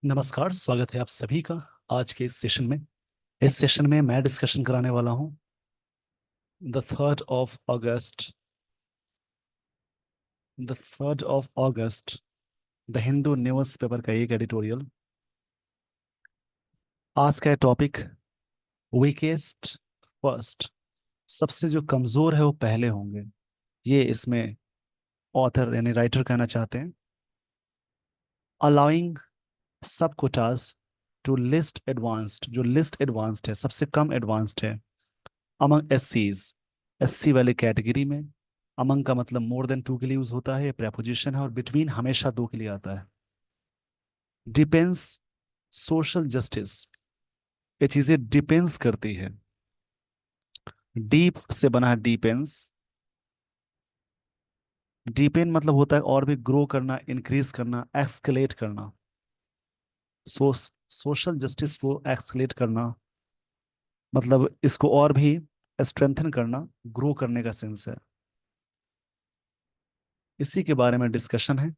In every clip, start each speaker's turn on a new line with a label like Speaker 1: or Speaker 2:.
Speaker 1: नमस्कार, स्वागत है आप सभी का आज के इस सेशन में। इस सेशन में मैं डिस्कशन कराने वाला हूं the 3rd of August, the 3rd of August, the Hindu news paper का एक एडिटोरियल। आज का टॉपिक वीकेस्ट फर्स्ट, सबसे जो कमजोर है वो पहले होंगे। ये इसमें ऑथर यानी राइटर कहना चाहते हैं। अलाउइंग सब कोटास टू लिस्ट एडवांस्ड, जो लिस्ट एडवांस्ड है, सबसे कम एडवांस्ड है अमंग एससीज, एससी वाले कैटेगरी में। अमंग का मतलब मोर देन टू के लिए यूज होता है, ये प्रेपोजिशन है, और बिटवीन हमेशा दो के लिए आता है। डिपेंस सोशल जस्टिस, ये चीजें डिपेंस करती है। डीप से बना है डिपेंस। डिपेंड मतलब होता है और भी ग्रो करना, इंक्रीज करना, एक्सकलेट करना। सोशल जस्टिस को एक्सकलेट करना मतलब इसको और भी स्ट्रेंथन करना, ग्रो करने का सेंस है। इसी के बारे में डिस्कशन है।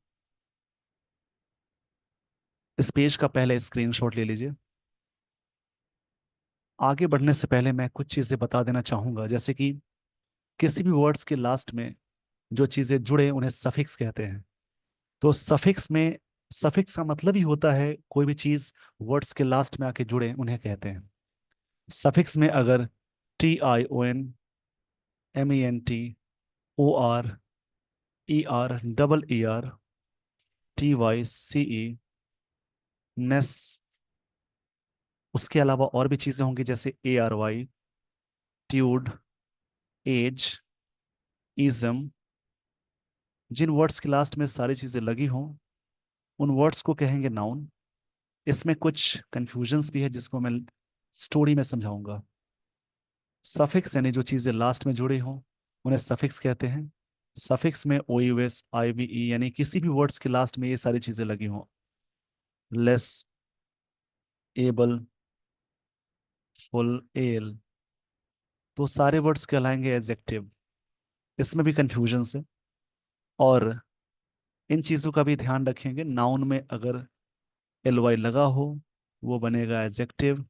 Speaker 1: इस पेज का पहले स्क्रीनशॉट ले लीजिए। आगे बढ़ने से पहले मैं कुछ चीजें बता देना चाहूंगा, जैसे कि किसी भी वर्ड्स के लास्ट में जो चीजें जुड़े उन्हें सफिक्स कहते हैं। तो सफिक्स में, सफिक्स का मतलब ही होता है कोई भी चीज वर्ड्स के लास्ट में आके जुड़े उन्हें कहते हैं। सफिक्स में अगर TION, MENT, OR, ER, TYCE, नेस, उसके अलावा और भी चीजें होंगी जैसे ARY, ट्यूड, एज, इजम। जिन वर्ड्स के लास्ट में सारी चीजें लगी हों उन वर्ड्स को कहेंगे नाउन। इसमें कुछ कंफ्यूजन्स भी है जिसको मैं स्टोरी में समझाऊंगा। सफिक्स यानी जो चीजें लास्ट में जुड़ी हों उन्हें सफिक्स कहते हैं। सफिक्स में OUS, IVE यानी किसी भी वर्ड्स के लास्ट में ये सारी चीजें लगी हों। लेस, एबल, फुल, एल, तो सारे वर्ड्स कहलाएंगे एडजेक्टिव। इसमें भी कंफ्यूजन्स है, और इन चीजों का भी ध्यान रखेंगे। नाउन में अगर LY लगा हो वो बनेगा एडजेक्टिव।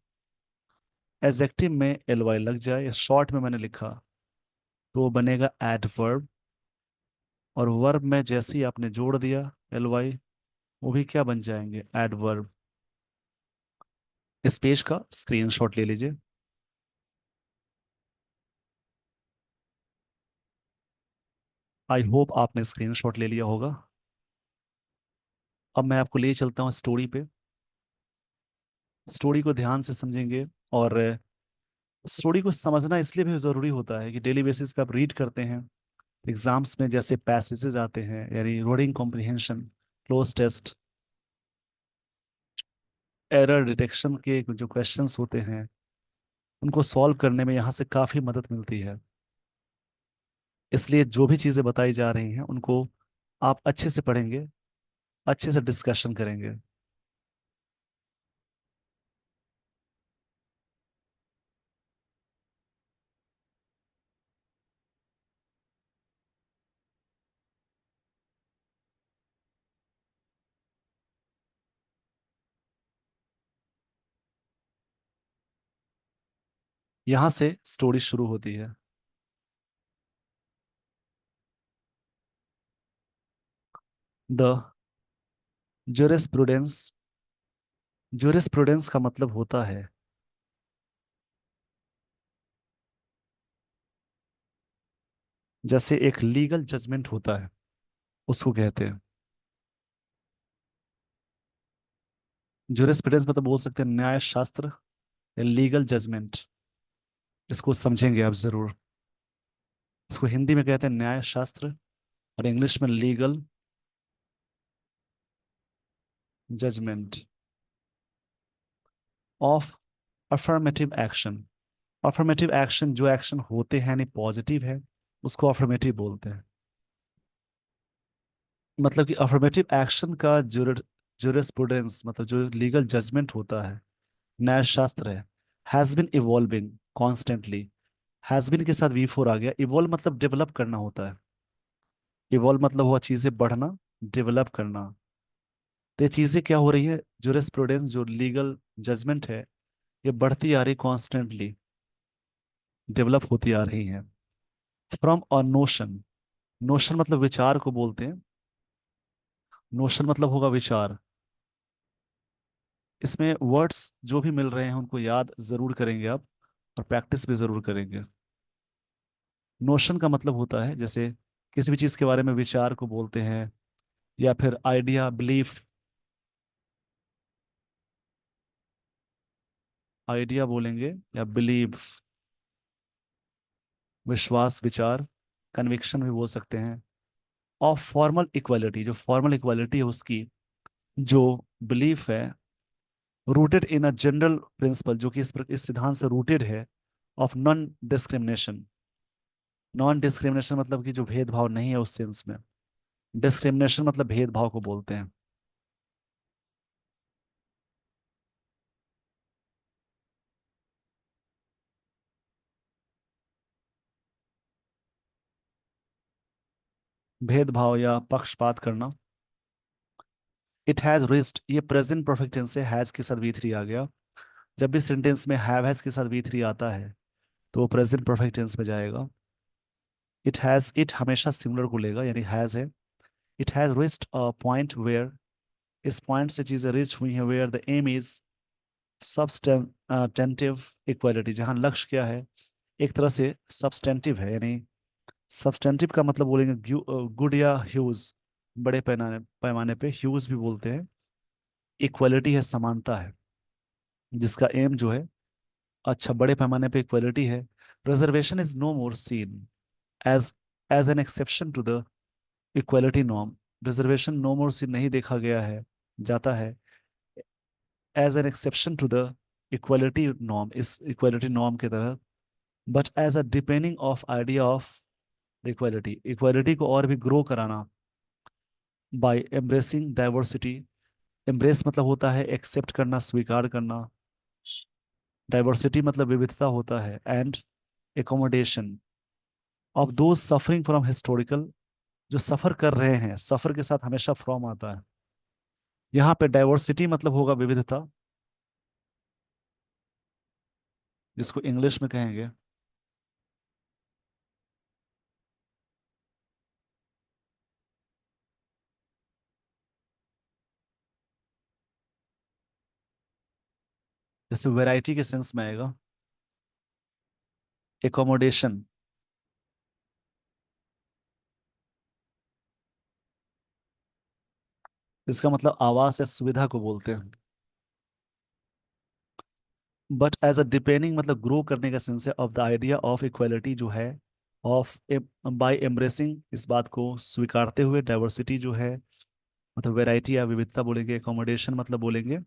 Speaker 1: एडजेक्टिव में LY लग जाए, शॉर्ट में मैंने लिखा, तो वो बनेगा एडवर्ब। और वर्ब में जैसे ही आपने जोड़ दिया LY, वो भी क्या बन जाएंगे, एडवर्ब। इस पेज का स्क्रीनशॉट ले लीजिए। आई होप आपने स्क्रीनशॉट ले लिया होगा। अब मैं आपको ले चलता हूँ स्टोरी पे। स्टोरी को ध्यान से समझेंगे, और स्टोरी को समझना इसलिए भी ज़रूरी होता है कि डेली बेसिस पे आप रीड करते हैं। एग्जाम्स में जैसे पैसेजेस आते हैं, यानी reading comprehension, cloze test, error detection के जो क्वेश्चंस होते हैं उनको सॉल्व करने में यहाँ से काफ़ी मदद मिलती है। इसलिए जो भी चीज़ें बताई जा रही हैं उनको आप अच्छे से पढ़ेंगे, अच्छे से डिस्कशन करेंगे। यहाँ से स्टोरी शुरू होती है। द जुरिस्प्रूडेंस, जुरिस्प्रूडेंस का मतलब होता है जैसे एक लीगल जजमेंट होता है उसको कहते हैं। जुरिस्प्रूडेंस मतलब बोल सकते हैं न्याय शास्त्र या लीगल जजमेंट। इसको समझेंगे आप जरूर। इसको हिंदी में कहते हैं न्याय शास्त्र, और इंग्लिश में legal judgment of affirmative action. Affirmative action, जो एक्शन होते हैं यानी पॉजिटिव है, उसको अफर्मेटिव बोलते हैं। मतलब कि अफर्मेटिव एक्शन का जुरिस्प्रूडेंस मतलब जो लीगल जजमेंट होता है, न्याय शास्त्र है, has been evolving constantly. Has been के साथ V4 आ गया। इवॉल्व मतलब डेवलप करना होता है। इवॉल्व मतलब हुआ चीजें बढ़ना, डेवलप करना। तो ये चीजें क्या हो रही है, जूरिस्प्रूडेंस जो लीगल जजमेंट है, ये बढ़ती आ रही, कॉन्स्टेंटली डेवलप होती आ रही है। फ्रॉम अ नोशन, नोशन मतलब विचार को बोलते हैं, नोशन मतलब होगा विचार। इसमें वर्ड्स जो भी मिल रहे हैं उनको याद जरूर करेंगे आप, और प्रैक्टिस भी जरूर करेंगे। नोशन का मतलब होता है जैसे किसी भी चीज के बारे में विचार को बोलते हैं, या फिर आइडिया, बिलीफ, आइडिया बोलेंगे या बिलीव, विश्वास, विचार, कन्विक्शन भी बोल सकते हैं। और फॉर्मल इक्वालिटी, जो फॉर्मल इक्वालिटी है उसकी, जो बिलीफ है, rooted in a general principle, जो कि इस सिद्धांत से रूटेड है, of non discrimination. Non discrimination मतलब कि जो भेदभाव नहीं है उस सेंस में, डिस्क्रिमिनेशन मतलब भेदभाव को बोलते हैं। भेदभाव या पक्षपात करना। इट हैज रिस्ड, ये प्रेजेंट परफेक्ट टेंस से हैज के साथ वी थ्री आ गया। जब भी सेंटेंस में हैव के साथ वी थ्री आता है तो वो प्रेजेंट परफेक्ट टेंस में जाएगा। इट हैज, इट हमेशा सिंगुलर को लेगा, यानी हैज है। It has reached a point where, इस पॉइंट से चीजें रिच हुई हैं, where the aim is substantive equality, जहां लक्ष्य क्या है, एक तरह से सब्सटेंटिव है, यानी सब्सटेंटिव का मतलब बोलेंगे गुड या ह्यूज, बड़े पैमाने पैमाने पे ह्यूज भी बोलते हैं। इक्वालिटी है, समानता है, जिसका एम जो है, अच्छा बड़े पैमाने पे इक्वालिटी है। Reservation is no more seen as as an exception to the equality norm. Reservation no more seen नहीं देखा गया है, जाता है, as an exception to the equality norm, इस इक्वालिटी नॉर्म की तरह, but as a depending of idea of the equality, equality को और भी ग्रो कराना, बाय एम्ब्रेसिंग डाइवर्सिटी। एम्ब्रेस मतलब होता है एक्सेप्ट करना, स्वीकार करना। डाइवर्सिटी मतलब विविधता होता है। एंड एकोमोडेशन ऑफ दो सफरिंग फ्रॉम हिस्टोरिकल, जो सफर कर रहे हैं, सफर के साथ हमेशा फ्रॉम आता है। यहाँ पे डाइवर्सिटी मतलब होगा विविधता, जिसको इंग्लिश में कहेंगे, जैसे वैरायटी के सेंस में आएगा। एकोमोडेशन, इसका मतलब आवास या सुविधा को बोलते हैं। बट एज अ डिपेंडिंग मतलब ग्रो करने का सेंस है, of the idea of equality जो है, ऑफ बाय एम्ब्रेसिंग, इस बात को स्वीकारते हुए, डाइवर्सिटी जो है मतलब वैरायटी या विविधता बोलेंगे। एकोमोडेशन मतलब बोलेंगे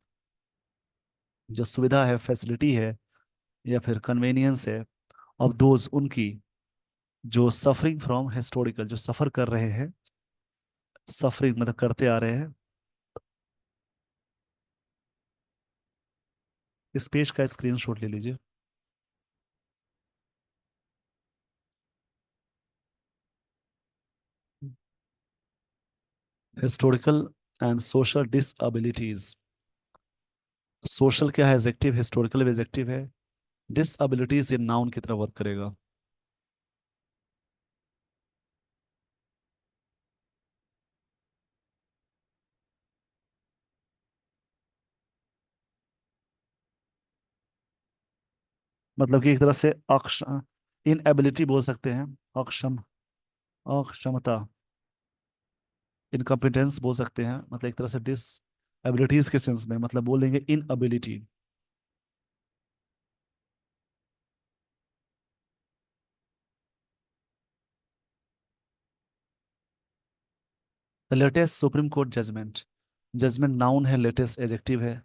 Speaker 1: जो सुविधा है, फैसिलिटी है, या फिर कन्वेनियंस है, ऑफ दोज उनकी, जो सफरिंग फ्रॉम हिस्टोरिकल, जो सफर कर रहे हैं, सफरिंग मतलब करते आ रहे हैं। इस पेज का स्क्रीनशॉट ले लीजिए। Historical and social डिसएबिलिटीज। सोशल क्या है, एजेक्टिव, हिस्टोरिकल भी एजेक्टिव है। डिसएबिलिटीज ये नाउन की तरह वर्क करेगा। मतलब कि एक तरह से इनएबिलिटी बोल सकते हैं, अक्षम, अक्षमता, इनकम्पिटेंस बोल सकते हैं, मतलब एक तरह से डिस एबिलिटीज के सेंस में मतलब बोलेंगे inability. The latest supreme court judgment, judgment noun है, लेटेस्ट एजेक्टिव है।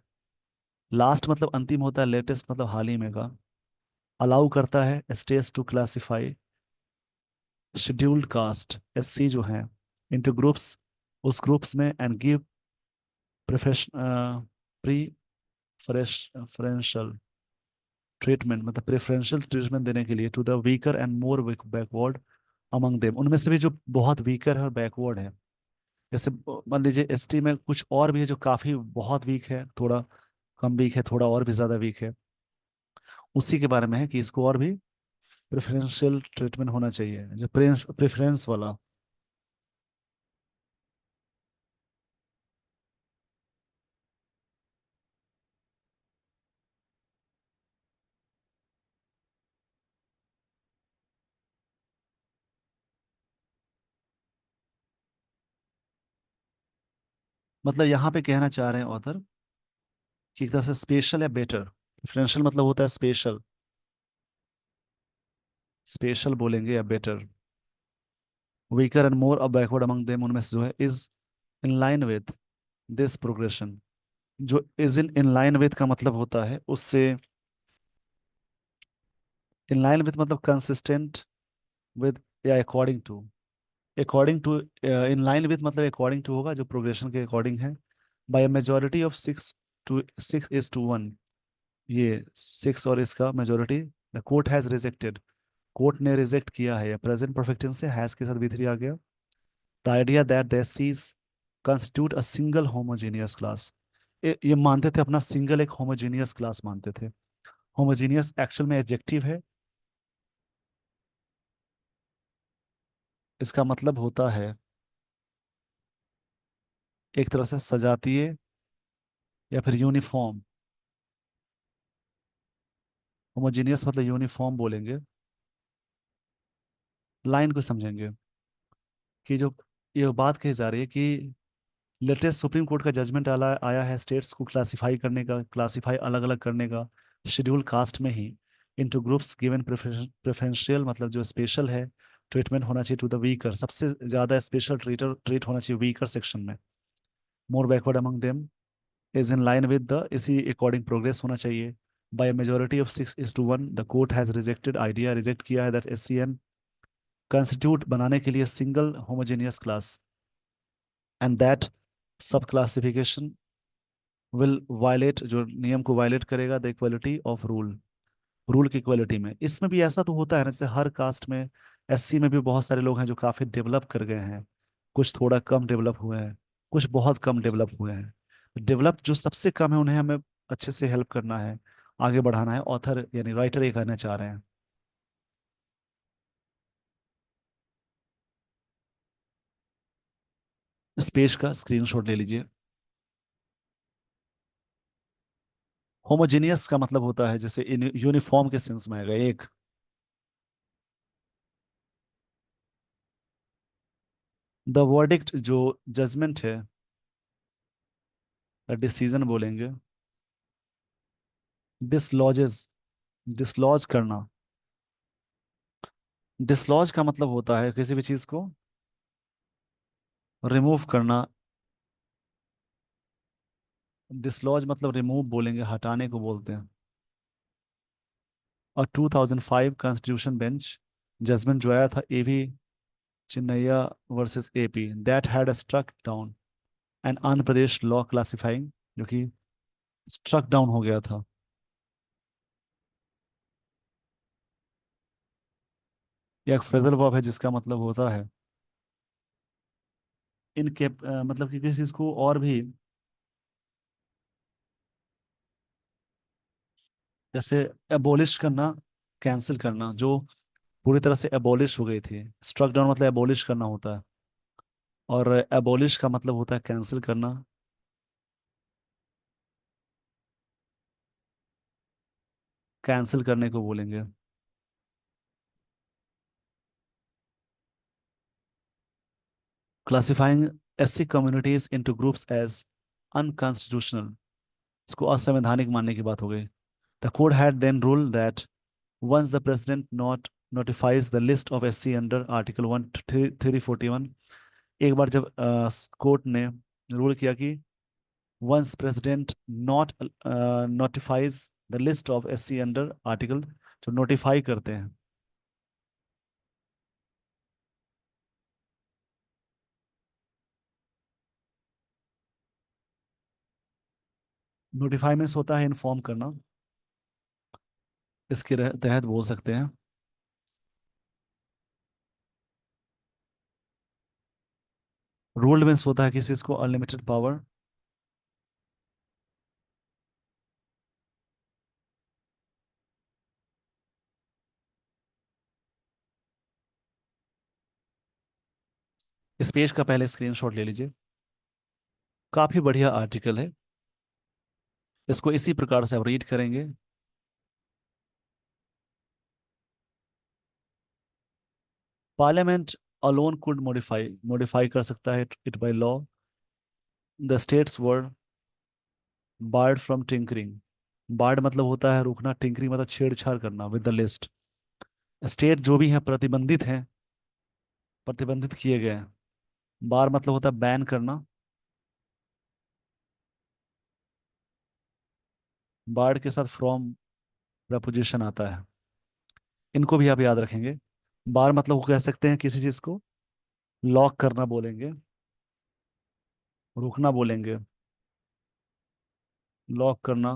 Speaker 1: लास्ट मतलब अंतिम होता है, लेटेस्ट मतलब हाल ही में का। अलाउ करता है states to classify scheduled caste, SC जो है, इनटू ग्रुप्स, उस ग्रुप्स में, एंड गिव प्रेफरेंशियल ट्रीटमेंट, मतलब प्रेफरेंशियल ट्रीटमेंट देने के लिए, to the weaker and more backward among them, उनमें से भी जो बहुत वीकर है और बैकवर्ड है, जैसे मान लीजिए एसटी में कुछ और भी है जो काफी बहुत वीक है, थोड़ा कम वीक है, थोड़ा और भी ज्यादा वीक है। उसी के बारे में है कि इसको और भी प्रेफरेंशियल ट्रीटमेंट होना चाहिए, जो प्रेफरेंस वाला। मतलब यहाँ पे कहना चाह रहे हैं ऑथर कि एक तरह से स्पेशल या बेटर। प्रेफरेंशियल मतलब होता है स्पेशल, स्पेशल बोलेंगे या बेटर। वीकर एंड मोर अब बैकवर्ड अमंग देम, उनमें से जो है is in line with this progression. जो इज इन लाइन विद का मतलब होता है उससे, इन लाइन विद मतलब कंसिस्टेंट विद या according to. According to, in line with मतलब अकॉर्डिंग टू होगा, जो प्रोग्रेशन के अकॉर्डिंग है। बाय मेजोरिटी ऑफ 6 to 1, ये 6 और इसका majority. The court has rejected, court ने रिजेक्ट किया है, या प्रेजेंट परफेक्ट टेंस से हैज के साथ भी3 आ गया। द आइडिया दैट द सीज constitute a single homogeneous class. ये मानते थे अपना सिंगल एक होमोजेनियस क्लास मानते थे। होमोजेनियस एक्चुअल में एडजेक्टिव है। इसका मतलब होता है एक तरह से सजातीय या फिर यूनिफॉर्म। होमोजेनियस मतलब यूनिफॉर्म बोलेंगे। लाइन को समझेंगे कि जो ये बात कही जा रही है कि लेटेस्ट सुप्रीम कोर्ट का जजमेंट आला आया है स्टेट्स को क्लासिफाई करने का, क्लासिफाई अलग अलग करने का शेड्यूल कास्ट में ही इनटू ग्रुप्स गिवन प्रेफरेंशियल मतलब जो स्पेशल है ट्रीटमेंट होना चाहिए टू द वीकर, सबसे ज्यादा स्पेशल ट्रीट होना चाहिए वीकर सेक्शन में। More backward among them is in line with the, इसी अकॉर्डिंग प्रोग्रेस होना चाहिए। By majority of 6:1 the court has rejected, idea reject किया है दैट SCN कंस्टिट्यूट बनाने के लिए single homogeneous class, and that sub classification will violate, जो नियम को वायलेट करेगा the equality of rule, rule की इक्वलिटी में। इसमें भी ऐसा तो होता है ना, जैसे हर कास्ट में, SC में भी बहुत सारे लोग हैं जो काफी डेवलप कर गए हैं, कुछ थोड़ा कम डेवलप हुए हैं, कुछ बहुत कम डेवलप हुए हैं। डेवलप जो सबसे कम है उन्हें हमें अच्छे से हेल्प करना है, आगे बढ़ाना है, ऑथर यानी राइटर ये कहना चाह रहे हैं। इस पेज का स्क्रीनशॉट ले लीजिए। होमोजेनियस का मतलब होता है जैसे यूनिफॉर्म के सेंस में आएगा एक। द वर्डिक्ट जो जजमेंट है, डिसीजन बोलेंगे। डिसलॉजेस, डिसलॉज करना। डिसलॉज का मतलब होता है किसी भी चीज को रिमूव करना। डिसलॉज मतलब रिमूव बोलेंगे, हटाने को बोलते हैं। और 2005 कॉन्स्टिट्यूशन बेंच जजमेंट जो आया था AV Chinnaiah versus AP, that had struck down an Andhra Pradesh law classifying, जो कि स्ट्रक डाउन हो गया था। यह एक फ्रेजल वर्ब है जिसका मतलब होता है इनके, मतलब कि किसी चीज को और भी, जैसे एबोलिश करना, कैंसिल करना, जो पूरी तरह से एबॉलिश हो गई थी। स्ट्रक डाउन मतलब एबॉलिश करना होता है, और एबॉलिश का मतलब होता है कैंसिल करना। कैंसिल करने को बोलेंगे। Classifying SC communities into groups as unconstitutional, इसको असंवैधानिक मानने की बात हो गई। The court had then rule that once the president not notifies the list of SC under article 1341, एक बार जब कोर्ट ने रूल किया कि once president not notifies the list of SC under article, जो नोटिफाई करते हैं। नोटिफाई मीन्स होता है इन्फॉर्म करना, इसके तहत बोल सकते हैं। रूल्ड मीन्स होता है किसी को अनलिमिटेड पावर। इस पेज का पहले स्क्रीनशॉट ले लीजिए। काफी बढ़िया आर्टिकल है। इसको इसी प्रकार से आप रीड करेंगे। Parliament alone could modify modify कर सकता है it by law. The states were barred from tinkering. Barred मतलब होता है रोकना, टिंकरिंग मतलब छेड़छाड़ करना विद द लिस्ट। स्टेट जो भी है प्रतिबंधित हैं, प्रतिबंधित किए गए हैं। बार मतलब होता है बैन करना। बार्ड के साथ फ्रॉम प्रपोजिशन आता है। इनको भी आप याद रखेंगे। बार मतलब वो कह सकते हैं किसी चीज को लॉक करना बोलेंगे, रोकना बोलेंगे, लॉक करना।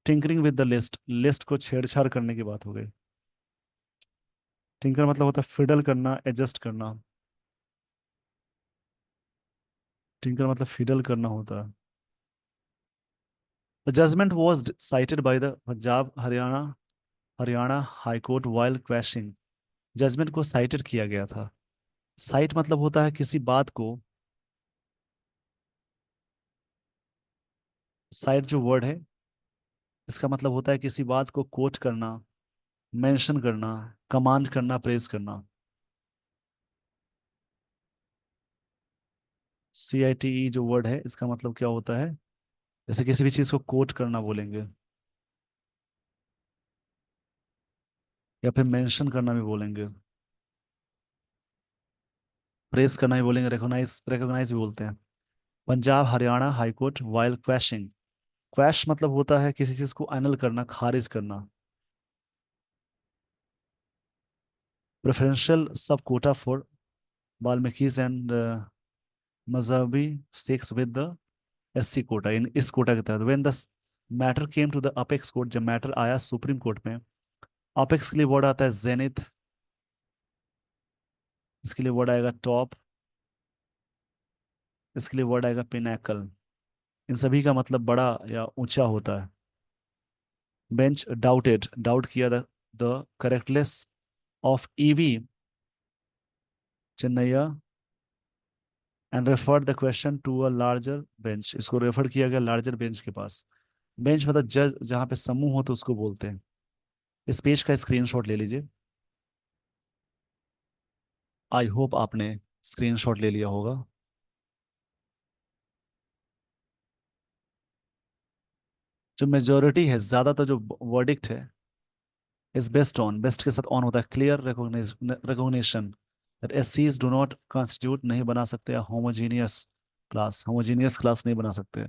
Speaker 1: Tinkering with the list, list को छेड़छाड़ करने की बात हो गई। टिंकर मतलब होता है फिडल करना, एडजस्ट करना। टिंकर मतलब फिडल करना होता है। The judgment was cited by the Punjab Haryana High Court while quashing. Judgment को साइटेड किया गया था। साइट मतलब होता है किसी बात को, साइट जो वर्ड है इसका मतलब होता है किसी बात को कोट करना, मेंशन करना, कमांड करना, प्रेज करना। CITE जो वर्ड है इसका मतलब क्या होता है, जैसे किसी भी चीज को कोट करना बोलेंगे, या फिर मेंशन करना भी बोलेंगे, प्रेस करना भी बोलेंगे, रिकॉग्नाइज रिकॉग्नाइज भी बोलते हैं। Punjab Haryana High Court while quashing. Quash मतलब होता है किसी चीज को अनल करना, खारिज करना। Preferential sub quota for Valmikis and Mazhabi Sikhs with the SC quota, इन इस कोटा के तहत when the matter came to the apex court, जब मैटर आया सुप्रीम कोर्ट में। अपेक्स के लिए वर्ड आता है जेनिथ। इसके लिए वर्ड आएगा टॉप। इसके लिए वर्ड आएगा पिनैकल। इन सभी का मतलब बड़ा या ऊंचा होता है। बेंच डाउटेड, डाउट किया the correctness of EV Chinnaiah and referred the question to a larger bench. इसको रेफर किया गया लार्जर बेंच के पास। बेंच मतलब जज, जहाँ पे समूह हो तो उसको बोलते हैं। इस पेज का स्क्रीनशॉट ले लीजिए। आई होप आपने स्क्रीनशॉट ले लिया होगा। जो मेजोरिटी है, ज्यादातर जो वर्डिक्ट है, इज बेस्ड ऑन, बेस्ट के साथ ऑन होता है clear recognition that SCs do not constitute, नहीं बना सकते होमोजीनियस क्लास, होमोजीनियस क्लास नहीं बना सकते।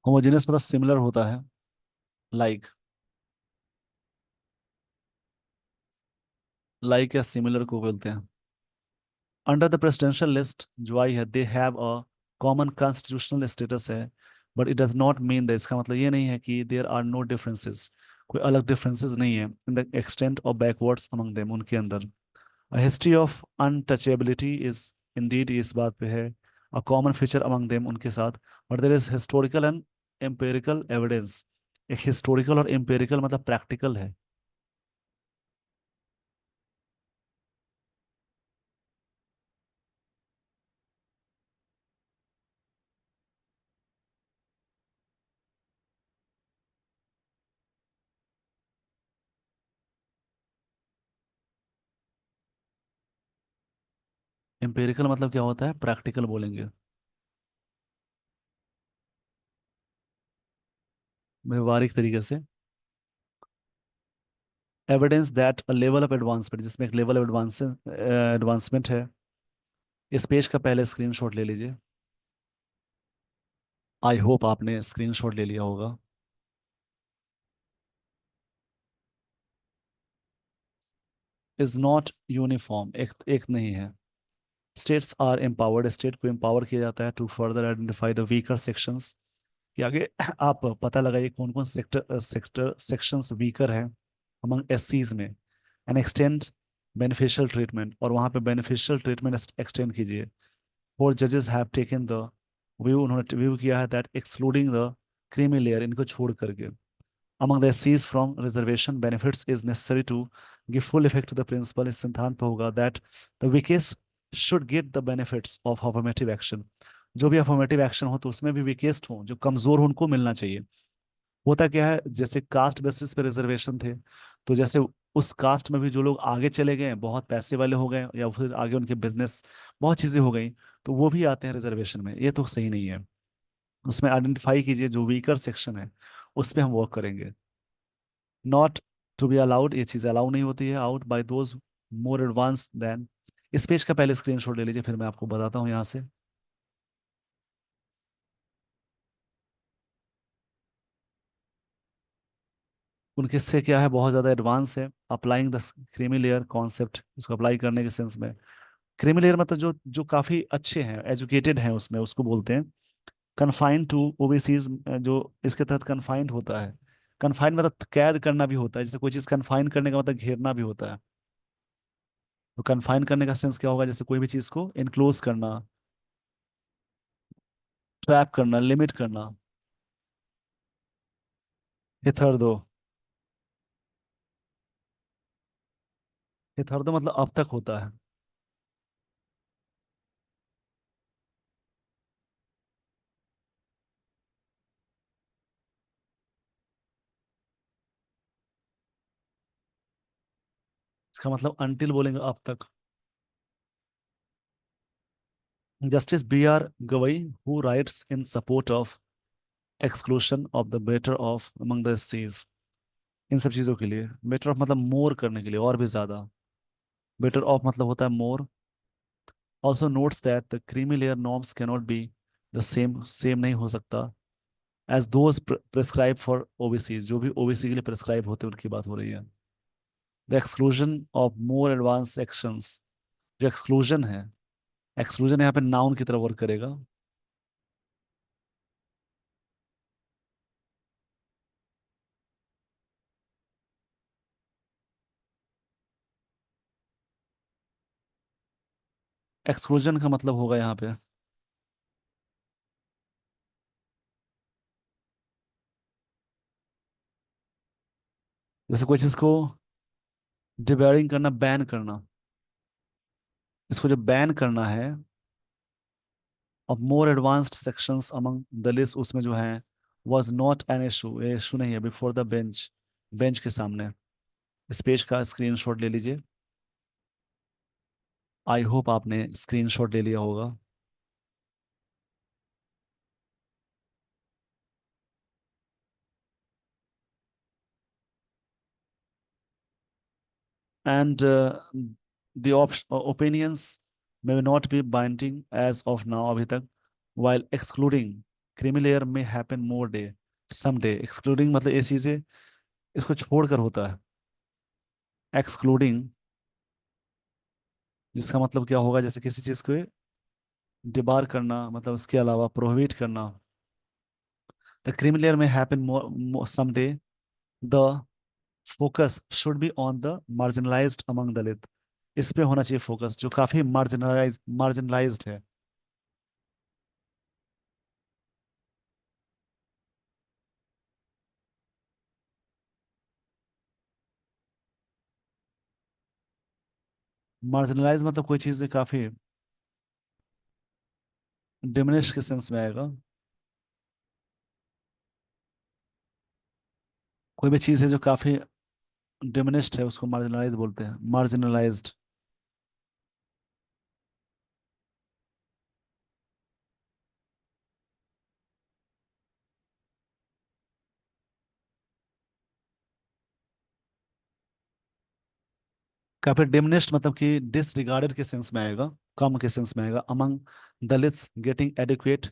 Speaker 1: होमोजीनियस मतलब सिमिलर होता है, लाइक, लाइक या सिमिलर को बोलते हैं। अंडर द प्रेसिडेंशियल लिस्ट जो आई है, they have a common constitutional status है। But it does not mean that, इसका मतलब ये नहीं है कि देयर आर नो डिफरेंसेस, कोई अलग डिफरेंसेस नहीं है in the extent of backwards among them, उनके अंदर। History of untouchability is, indeed इस बात पे है, a common feature among them, उनके साथ। But there is historical and empirical evidence. एक हिस्टोरिकल और एम्पेरिकल मतलब प्रैक्टिकल है। एम्पेरिकल मतलब क्या होता है, प्रैक्टिकल बोलेंगे। व्यवहारिक तरीके से। Evidence that a level of advancement, जिसमें एक लेवल ऑफ एडवांसमेंट है। इस पेज का पहले स्क्रीनशॉट ले लीजिए। आई होप आपने स्क्रीनशॉट ले लिया होगा। इज नॉट यूनिफॉर्म, एक एक नहीं है। स्टेट्स आर एम्पावर्ड, स्टेट को एम्पावर किया जाता है to further identify the weaker sections, कि आगे आप पता लगाइए कौन कौन सेक्टर सेक्शंस वीकर हैं अमंग एससीज में, एंड एक्सटेंड बेनिफिशियल ट्रीटमेंट, और वहाँ पे बेनिफिशियल ट्रीटमेंट एक्सटेंड कीजिए। फोर जजेस हैव टेकन द व्यू, उन्होंने व्यू किया है that excluding the creamy layer, इनको छोड़ करके, among the SCs from reservation benefits is necessary to give full effect to the principle, इस सिद्धांत पर होगा that the weakest should get the benefits of affirmative action। जो भी अफर्मेटिव एक्शन हो तो उसमें भी वीकेस्ट हो, जो कमजोर हो उनको मिलना चाहिए। होता क्या है, जैसे कास्ट बेसिस पे रिजर्वेशन थे, तो जैसे उस कास्ट में भी जो लोग आगे चले गए, बहुत पैसे वाले हो गए, या फिर आगे उनके बिजनेस बहुत चीजें हो गई, तो वो भी आते हैं रिजर्वेशन में। ये तो सही नहीं है। उसमें आइडेंटिफाई कीजिए जो वीकर सेक्शन है, उस पर हम वर्क करेंगे। नॉट टू बी अलाउड, ये चीज़ अलाउ नहीं होती है out by those more advance than. इस पेज का पहले स्क्रीनशॉट ले लीजिए, फिर मैं आपको बताता हूँ यहाँ से। उनके से क्या है, बहुत ज़्यादा एडवांस है। Applying the creamy layer concept, इसको अप्लाई करने के सेंस में, क्रीमी लेयर मतलब जो जो काफ़ी अच्छे हैं, एजुकेटेड हैं उसमें, उसको बोलते हैं। कन्फाइंड टू ओबीसीज, जो इसके तहत कन्फाइंड होता है। कन्फाइंड मतलब कैद करना भी होता है, जैसे कोई चीज़ कन्फाइंड करने का मतलब घेरना भी होता है। तो कन्फाइन करने का सेंस क्या होगा, जैसे कोई भी चीज़ को इनक्लोज करना, ट्रैप करना, लिमिट करना। हिथर्दो, हिथर्दो मतलब अब तक होता है। इसका मतलब अनटिल बोलेंगे अब तक। Justice B R Gavai, who writes in support of exclusion of the better off among the सीज, इन सब चीजों के लिए। बेटर ऑफ मतलब मोर करने के लिए, और भी ज्यादा। बेटर ऑफ मतलब होता है more. Also notes that the creamy layer norms cannot be the same, same नहीं हो सकता as those prescribe for OBCs, जो भी ओबीसी के लिए प्रिस्क्राइब होते हैं उनकी बात हो रही है। The exclusion of more advance actions, जो एक्सक्लूजन है, एक्सक्लूजन यहाँ पे नाउन की तरह वर्क करेगा। एक्सक्लूजन का मतलब होगा यहाँ पे, जैसे कोई चीज को डिबेयरिंग करना, बैन करना। इसको जो बैन करना है, और more advanced sections among the list, उसमें जो है वाज नॉट एन इशू, ये इशू नहीं है बिफोर द बेंच, बेंच के सामने। इस पेज का स्क्रीनशॉट ले लीजिए। आई होप आपने स्क्रीनशॉट ले लिया होगा। And the opinions may not be binding as of now, अभी तक, while excluding क्रीमी लेयर में happen more day some day. Excluding मतलब ये चीजें इसको छोड़कर होता है। एक्सक्लूडिंग, जिसका मतलब क्या होगा, जैसे किसी चीज को डिबार करना, मतलब उसके अलावा प्रोहिबिट करना। द क्रीमी लेयर में happen some day, the focus should be on the marginalised among Dalit, इस पे होना चाहिए फोकस, जो काफी मार्जिनलाइज्ड है। मार्जिनलाइज मतलब कोई चीज़ काफी डिमिनिश के सेंस में आएगा। कोई भी चीज़ है जो काफी डिमिनिश्ड है, उसको मार्जिनलाइज बोलते हैं, मार्जिनलाइज्ड। काफी डिमिनिश्ड मतलब कि डिसरिगार्डेड के सेंस में आएगा, कम के सेंस में आएगा। Among Dalits getting adequate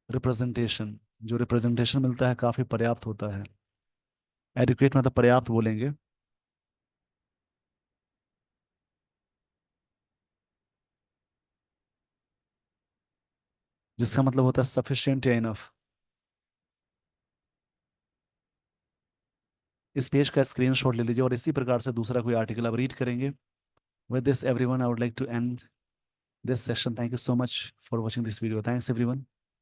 Speaker 1: representation, जो रिप्रेजेंटेशन मिलता है काफी पर्याप्त होता है। एडिक्वेट मतलब पर्याप्त बोलेंगे। जिसका मतलब होता है सफिशिएंट या इनफ। इस पेज का स्क्रीनशॉट ले लीजिए और इसी प्रकार से दूसरा कोई आर्टिकल आप रीड करेंगे. With this everyone, I would like to end this session. Thank you so much for watching this video. Thanks everyone.